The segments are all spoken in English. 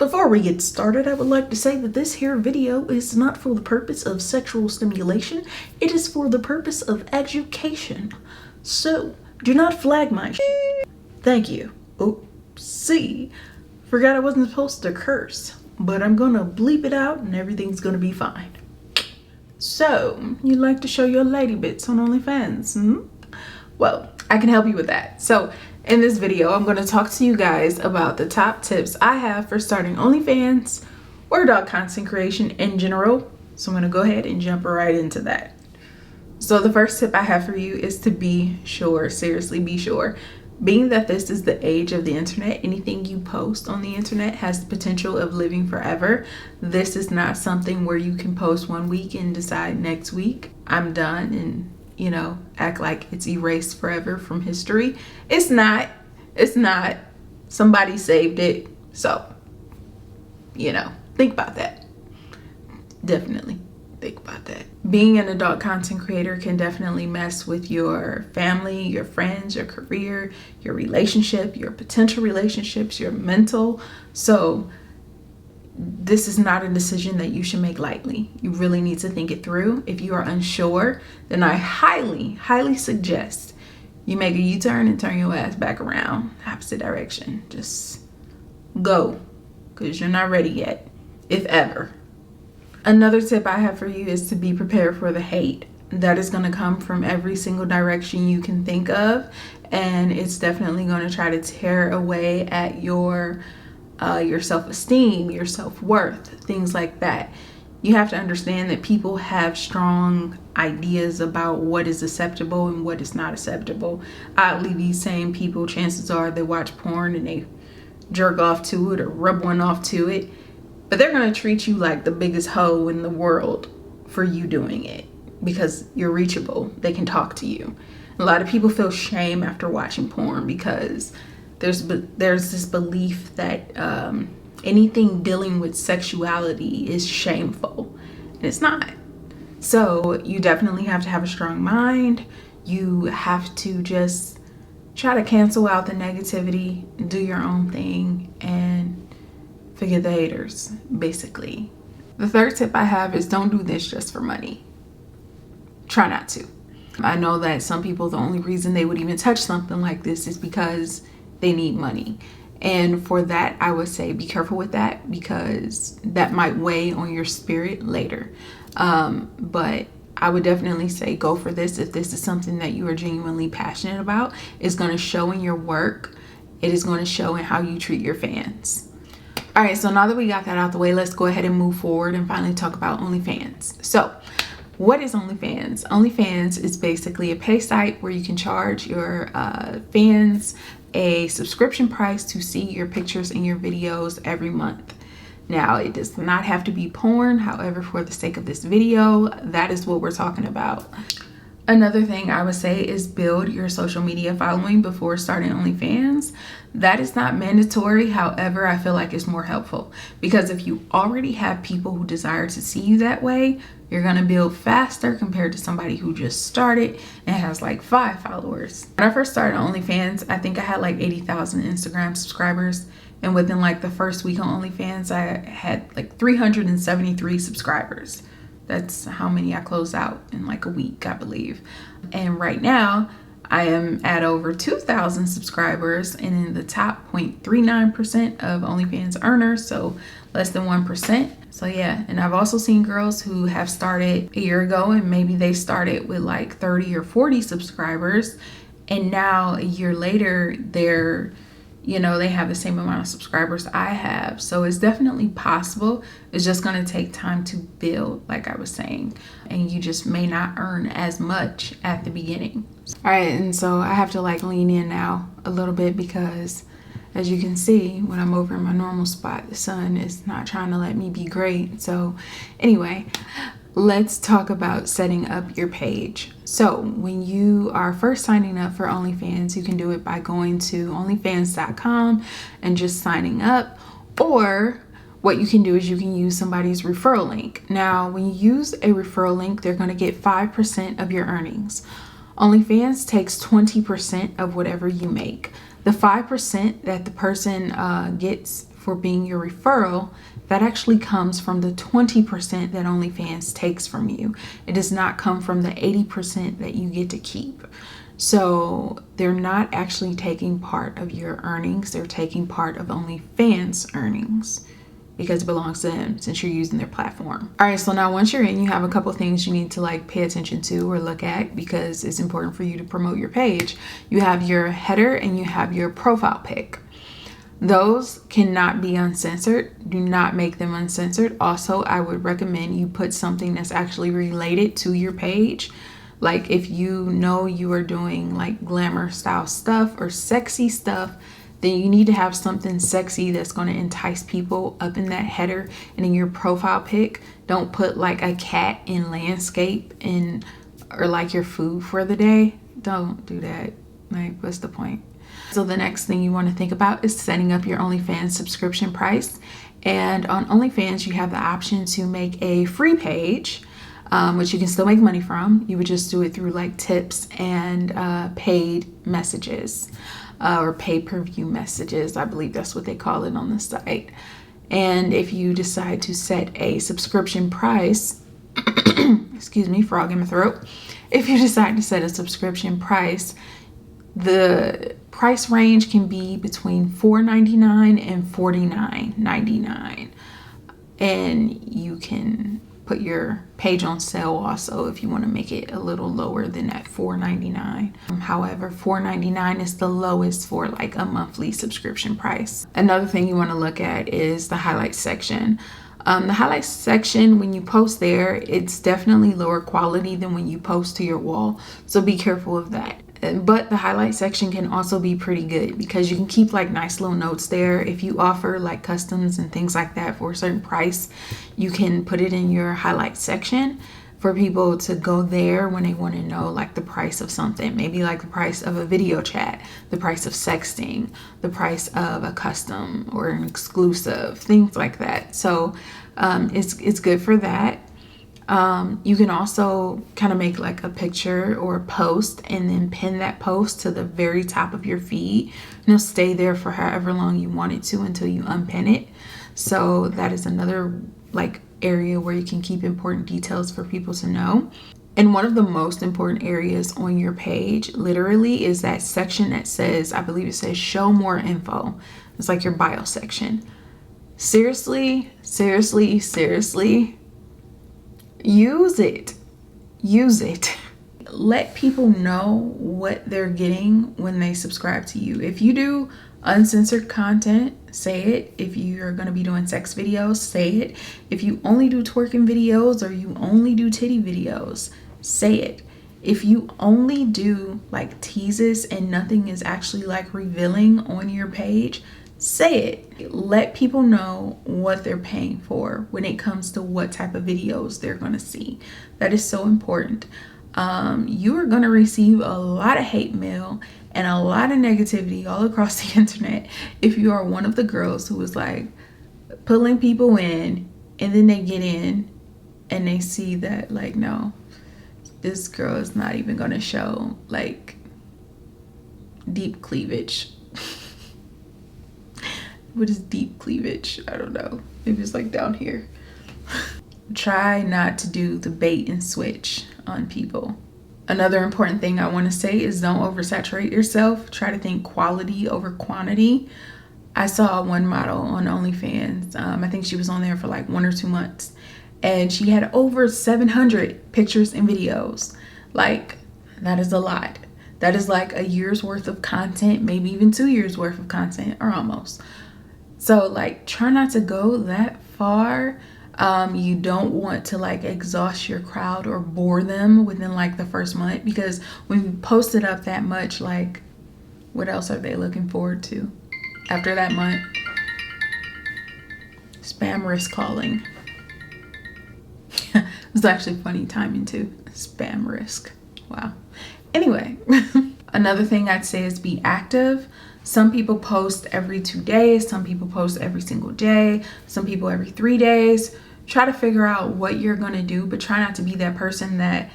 Before we get started, I would like to say that this here video is not for the purpose of sexual stimulation. It is for the purpose of education. So, do not flag my shit. Thank you. Oopsie. Forgot I wasn't supposed to curse, but I'm gonna bleep it out and everything's gonna be fine. So, you like to show your lady bits on OnlyFans, hmm? Well, I can help you with that. So, in this video, I'm going to talk to you guys about the top tips I have for starting OnlyFans or dog content creation in general. So I'm going to go ahead and jump right into that. So the first tip I have for you is to be sure, seriously be sure. Being that this is the age of the internet, anything you post on the internet has the potential of living forever. This is not something where you can post one week and decide next week I'm done and act like it's erased forever from history. It's not. Somebody saved it. So, think about that. Definitely think about that. Being an adult content creator can definitely mess with your family, your friends, your career, your relationship, your potential relationships, your mental. So, this is not a decision that you should make lightly. You really need to think it through. If you are unsure, then I highly suggest you make a U-turn and turn your ass back around, opposite direction. Just go, because you're not ready yet, if ever. Another tip I have for you is to be prepared for the hate. That is going to come from every single direction you can think of, and it's definitely going to try to tear away at your self-esteem, your self-worth, things like that. You have to understand that people have strong ideas about what is acceptable and what is not acceptable. Oddly, these same people, chances are they watch porn and they jerk off to it or rub one off to it, but they're going to treat you like the biggest hoe in the world for you doing it because you're reachable. They can talk to you. A lot of people feel shame after watching porn because there's this belief that anything dealing with sexuality is shameful, and it's not. So you definitely have to have a strong mind. You have to just try to cancel out the negativity, do your own thing, and forget the haters, basically. The third tip I have is don't do this just for money. Try not to. I know that some people, the only reason they would even touch something like this is because they need money. And for that, I would say be careful with that because that might weigh on your spirit later. But I would definitely say go for this if this is something that you are genuinely passionate about. It's going to show in your work. It is going to show in how you treat your fans. All right, so now that we got that out the way, let's go ahead and move forward and finally talk about OnlyFans. So what is OnlyFans? OnlyFans is basically a pay site where you can charge your fans a subscription price to see your pictures and your videos every month. Now, it does not have to be porn. However, for the sake of this video, that is what we're talking about. Another thing I would say is build your social media following before starting OnlyFans. That is not mandatory. However, I feel like it's more helpful because if you already have people who desire to see you that way, you're going to build faster compared to somebody who just started and has like 5 followers. When I first started OnlyFans, I think I had like 80,000 Instagram subscribers. And within like the first week on OnlyFans, I had like 373 subscribers. That's how many I closed out in like a week, I believe. And right now, I am at over 2,000 subscribers and in the top 0.39% of OnlyFans earners, so less than 1%. So yeah, and I've also seen girls who have started a year ago and maybe they started with like 30 or 40 subscribers. And now a year later, they're they have the same amount of subscribers I have. So it's definitely possible. It's just going to take time to build, like I was saying. And you just may not earn as much at the beginning. All right, and so I have to like lean in now a little bit because as you can see, when I'm over in my normal spot, the sun is not trying to let me be great. So anyway, let's talk about setting up your page. So when you are first signing up for OnlyFans, you can do it by going to onlyfans.com and just signing up. Or what you can do is you can use somebody's referral link. Now, when you use a referral link, they're going to get 5% of your earnings. OnlyFans takes 20% of whatever you make. The 5% that the person gets for being your referral, that actually comes from the 20% that OnlyFans takes from you. It does not come from the 80% that you get to keep. So they're not actually taking part of your earnings. They're taking part of OnlyFans earnings because it belongs to them since you're using their platform. All right, so now once you're in, you have a couple things you need to like pay attention to or look at because it's important for you to promote your page. You have your header and you have your profile pic. Those cannot be uncensored. Do not make them uncensored. Also, I would recommend you put something that's actually related to your page. Like if you know you are doing like glamour style stuff or sexy stuff, then you need to have something sexy that's going to entice people up in that header and in your profile pic. Don't put like a cat in landscape and or like your food for the day. Don't do that. Like, what's the point? So the next thing you want to think about is setting up your OnlyFans subscription price. And on OnlyFans, you have the option to make a free page, which you can still make money from. You would just do it through like tips and paid messages or pay-per-view messages. I believe that's what they call it on the site. And if you decide to set a subscription price, excuse me, frog in my throat. If you decide to set a subscription price, the price range can be between $4.99 and $49.99, and you can put your page on sale also if you want to make it a little lower than that $4.99. However, $4.99 is the lowest for like a monthly subscription price. Another thing you want to look at is the highlights section. The highlights section, when you post there, it's definitely lower quality than when you post to your wall, so be careful of that. But the highlight section can also be pretty good because you can keep like nice little notes there. If you offer like customs and things like that for a certain price, you can put it in your highlight section for people to go there when they want to know like the price of something. Maybe like the price of a video chat, the price of sexting, the price of a custom or an exclusive, things like that. So it's good for that. You can also kind of make like a picture or a post and then pin that post to the very top of your feed, and it'll stay there for however long you want it to until you unpin it. So that is another like area where you can keep important details for people to know. And one of the most important areas on your page literally is that section that says, I believe it says show more info. It's like your bio section. Seriously, use it. Let people know what they're getting when they subscribe to you. If you do uncensored content, say it. If you're going to be doing sex videos, say it. If you only do twerking videos or you only do titty videos, say it. If you only do like teases and nothing is actually like revealing on your page, say it. Let people know what they're paying for when it comes to what type of videos they're going to see. That is so important. You are going to receive a lot of hate mail and a lot of negativity all across the internet if you are one of the girls who is like pulling people in and then they get in and they see that like, no, this girl is not even going to show like deep cleavage. What is deep cleavage? I don't know. Maybe it's like down here. Try not to do the bait and switch on people. Another important thing I want to say is don't oversaturate yourself. Try to think quality over quantity. I saw one model on OnlyFans. I think she was on there for like 1 or 2 months. And she had over 700 pictures and videos. Like, that is a lot. That is like a year's worth of content, maybe even 2 years worth of content, or almost. So like, try not to go that far. You don't want to like exhaust your crowd or bore them within like the first month, because when you post it up that much, like what else are they looking forward to after that month? Spam risk calling. It's actually funny timing too. Spam risk. Wow. Anyway, another thing I'd say is be active. Some people post every 2 days. Some people post every single day. Some people every 3 days. Try to figure out what you're going to do, but try not to be that person that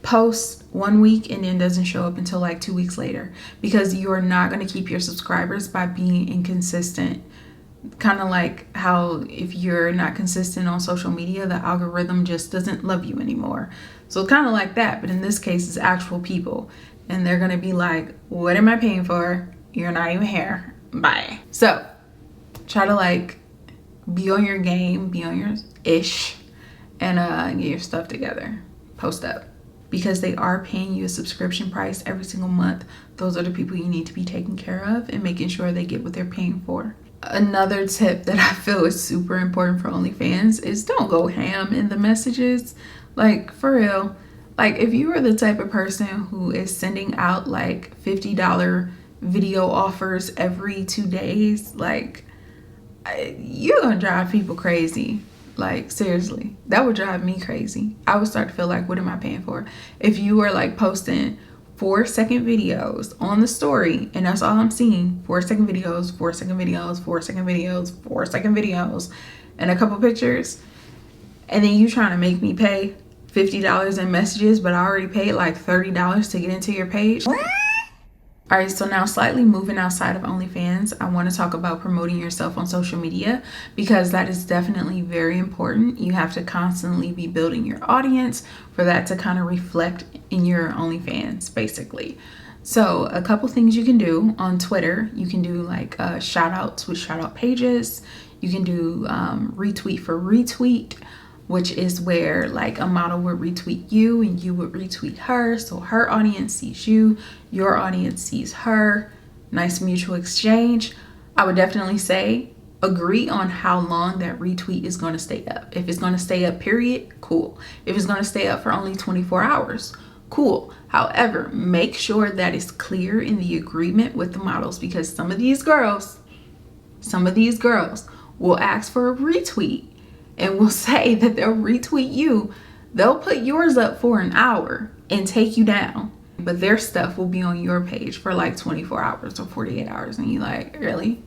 posts 1 week and then doesn't show up until like 2 weeks later, because you are not going to keep your subscribers by being inconsistent. Kind of like how if you're not consistent on social media, the algorithm just doesn't love you anymore. So kind of like that, but in this case, it's actual people. And they're going to be like, what am I paying for? You're not even here. Bye. So try to like be on your game, be on your ish, and get your stuff together. Post up. Because they are paying you a subscription price every single month, those are the people you need to be taking care of and making sure they get what they're paying for. Another tip that I feel is super important for OnlyFans is don't go ham in the messages. Like, for real. Like, if you are the type of person who is sending out like $50 video offers every 2 days, like, you're gonna drive people crazy. Like, seriously, that would drive me crazy. I would start to feel like, what am I paying for? If you were like posting 4-second videos on the story and that's all I'm seeing, 4-second videos, 4-second videos, 4-second videos, 4-second videos, and a couple pictures, and then you trying to make me pay $50 in messages, but I already paid like $30 to get into your page. All right, so now slightly moving outside of OnlyFans, I want to talk about promoting yourself on social media, because that is definitely very important. You have to constantly be building your audience for that to kind of reflect in your OnlyFans, basically. So a couple things you can do on Twitter. You can do like shout outs with shout out pages. You can do retweet for retweet, which is where like a model would retweet you and you would retweet her. So her audience sees you, your audience sees her. Nice mutual exchange. I would definitely say agree on how long that retweet is going to stay up. If it's going to stay up, period, cool. If it's going to stay up for only 24 hours, cool. However, make sure that it's clear in the agreement with the models, because some of these girls will ask for a retweet and will say that they'll retweet you. They'll put yours up for an hour and take you down, but their stuff will be on your page for like 24 hours or 48 hours. And you like, really?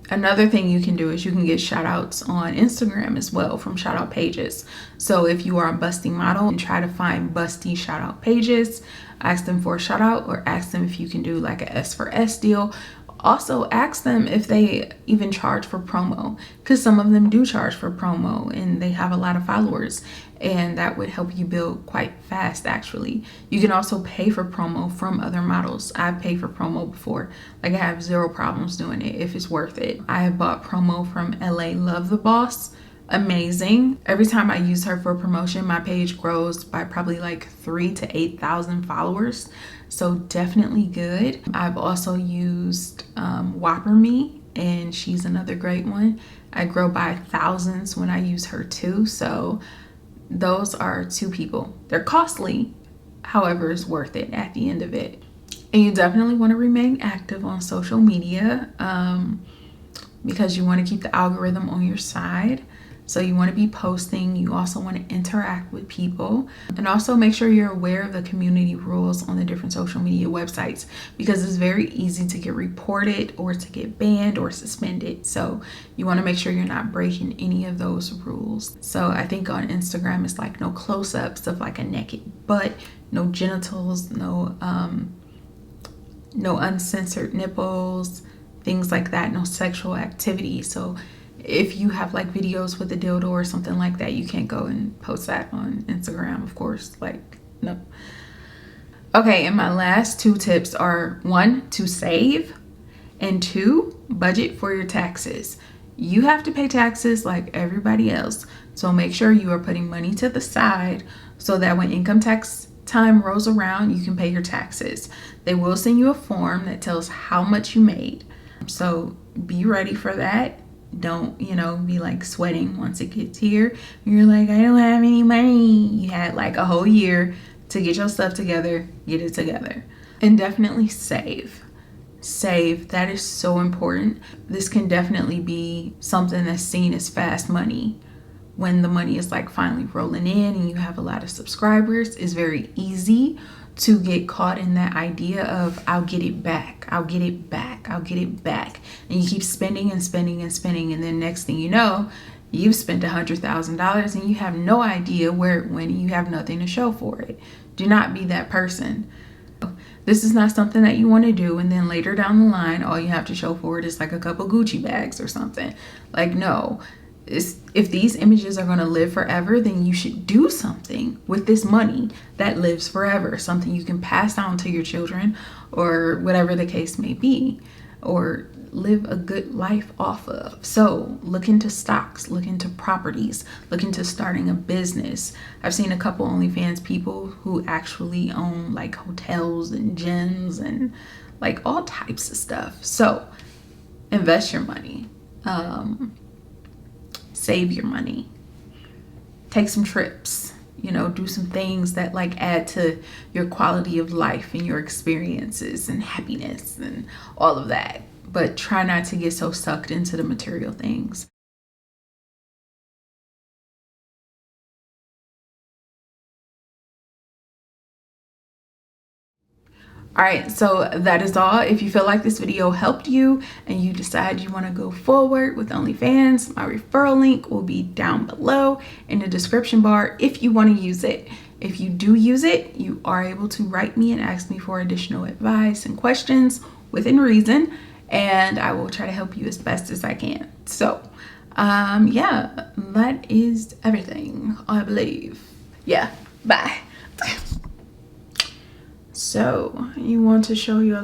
Another thing you can do is you can get shout outs on Instagram as well from shout out pages. So if you are a busty model and try to find busty shout out pages, ask them for a shout out, or ask them if you can do like a S for S deal. Also ask them if they even charge for promo, because some of them do charge for promo and they have a lot of followers, and that would help you build quite fast. Actually, you can also pay for promo from other models. I've paid for promo before. Like, I have zero problems doing it if it's worth it. I have bought promo from LA Love the Boss. Amazing. Every time I use her for promotion, my page grows by probably like 3,000 to 8,000 followers. So definitely good. I've also used Whopper Me, and she's another great one. I grow by thousands when I use her too. So those are two people. They're costly, however, it's worth it at the end of it. And you definitely want to remain active on social media because you want to keep the algorithm on your side. So you want to be posting. You also want to interact with people, and also make sure you're aware of the community rules on the different social media websites, because it's very easy to get reported or to get banned or suspended. So you want to make sure you're not breaking any of those rules. So I think on Instagram it's like no close-ups of like a naked butt, no genitals, no uncensored nipples, things like that, no sexual activity. So if you have like videos with a dildo or something like that, you can't go and post that on Instagram, of course. Like, no. Okay, and my last two tips are 1, to save, and 2, budget for your taxes. You have to pay taxes like everybody else, so make sure you are putting money to the side so that when income tax time rolls around, you can pay your taxes. They will send you a form that tells how much you made, so be ready for that. Don't, be like sweating once it gets here. You're like, I don't have any money. You had like a whole year to get your stuff together, get it together. And definitely save. Save, that is so important. This can definitely be something that's seen as fast money. When the money is like finally rolling in and you have a lot of subscribers, it's very easy to get caught in that idea of I'll get it back, I'll get it back, I'll get it back. And you keep spending and spending and spending, and then next thing you know, you've spent $100,000 and you have no idea where it went and you have nothing to show for it. Do not be that person. This is not something that you want to do and then later down the line all you have to show for it is like a couple Gucci bags or something. Like, no. If these images are going to live forever, then you should do something with this money that lives forever, something you can pass on to your children or whatever the case may be, or live a good life off of. So look into stocks, look into properties, look into starting a business. I've seen a couple OnlyFans people who actually own like hotels and gyms and like all types of stuff. So invest your money. Save your money, take some trips, you know, do some things that like add to your quality of life and your experiences and happiness and all of that. But try not to get so sucked into the material things. All right, so that is all. If you feel like this video helped you and you decide you want to go forward with OnlyFans, my referral link will be down below in the description bar if you want to use it. If you do use it, you are able to write me and ask me for additional advice and questions within reason, and I will try to help you as best as I can. So yeah, that is everything, I believe. Yeah, bye. So you want to show your